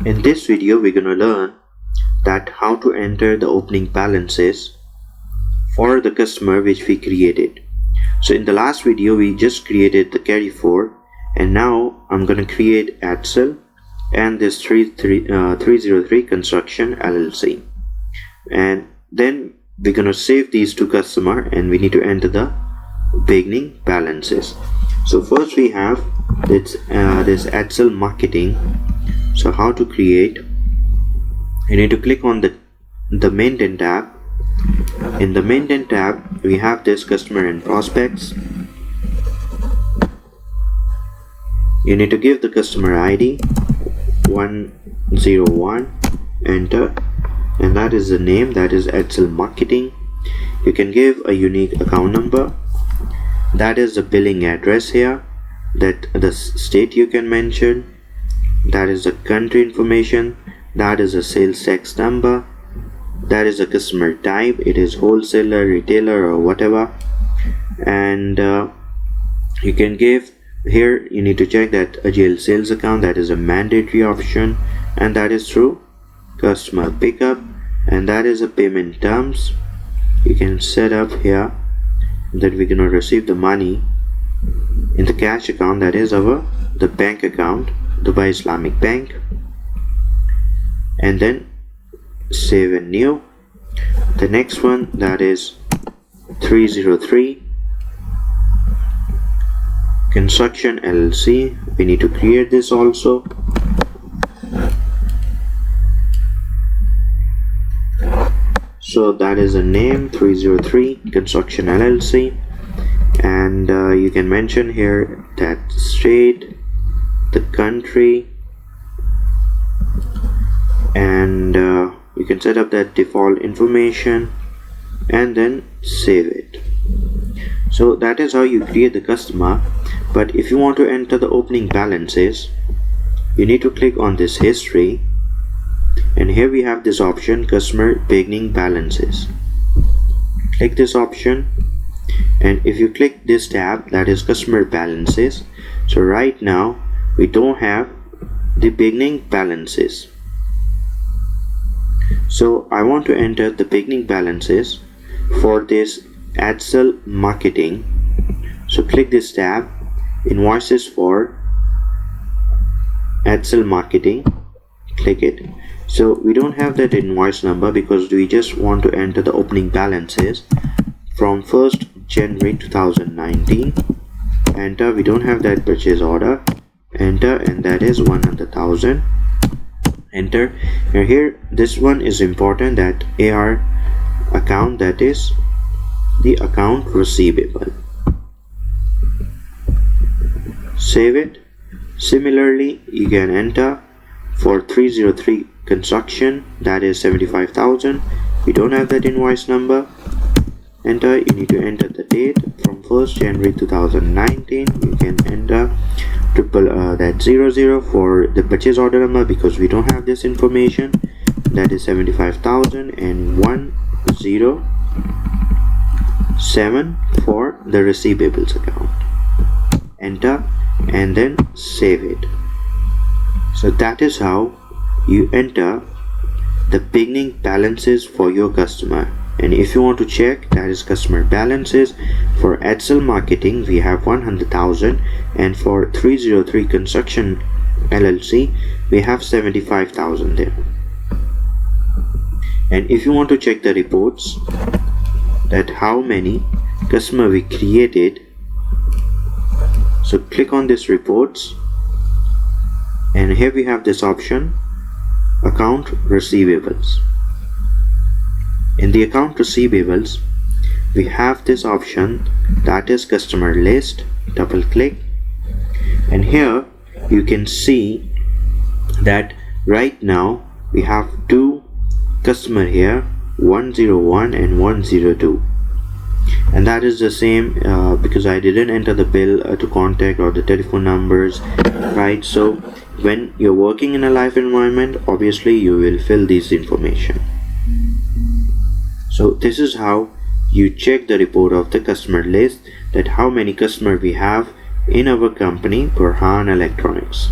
In this video, we're going to learn that how to enter the opening balances for the customer which we created. So in the last video, we just created the carry forward, and now I'm going to create Excel and this 303 construction LLC, and then we're going to save these two customers and we need to enter the beginning balances. So first we have this Excel marketing. So how to create? You need to click on the maintain tab. In the maintain tab we have this customer and prospects. You need to give the customer ID 101, enter, and that is the name, that is Excel marketing. You can give a unique account number, that is the billing address here, that the state you can mention, that is the country information, that is a sales tax number, that is a customer type, it is wholesaler, retailer or whatever, and you can give here, you need to check that a jail sales account, that is a mandatory option, and that is through customer pickup, and that is a payment terms. You can set up here that we're gonna receive the money in the cash account, that is the bank account, Dubai Islamic Bank, and then save and new. The next one, that is 303 construction LLC. We need to create this also. So that is the name, 303 construction LLC, and you can mention here that state, the country, and you can set up that default information and then save it. So that is how you create the customer. But if you want to enter the opening balances, you need to click on this history, and here we have this option, customer beginning balances. Click this option, and if you click this tab, that is customer balances, so right now we don't have the beginning balances. So I want to enter the beginning balances for this Excel marketing. So click this tab, invoices for Excel marketing, click it. So we don't have that invoice number because we just want to enter the opening balances from 1st January 2019. Enter. We don't have that purchase order, enter, and that is 100,000, enter. Now here this one is important, that AR account, that is the account receivable. Save it. Similarly, you can enter for 303 construction, that is 75,000. We don't have that invoice number, enter. You need to enter the date from 1st January 2019. You can enter that 00 for the purchase order number because we don't have this information, that is 75,000, and 107 for the receivables account, enter, and then save it. So that is how you enter the beginning balances for your customer. And if you want to check, that is customer balances for Excel marketing, we have 100,000, and for 303 construction LLC we have 75,000 there. And if you want to check the reports, that how many customer we created, so click on this reports, and here we have this option, account receivables. In the account receivables we have this option, that is customer list. Double click, and here you can see that right now we have two customer here, 101 and 102, and that is the same because I didn't enter the bill to contact or the telephone numbers, right? So when you're working in a live environment, obviously you will fill this information. So this is how you check the report of the customer list, that how many customer we have in our company, Burhan Electronics.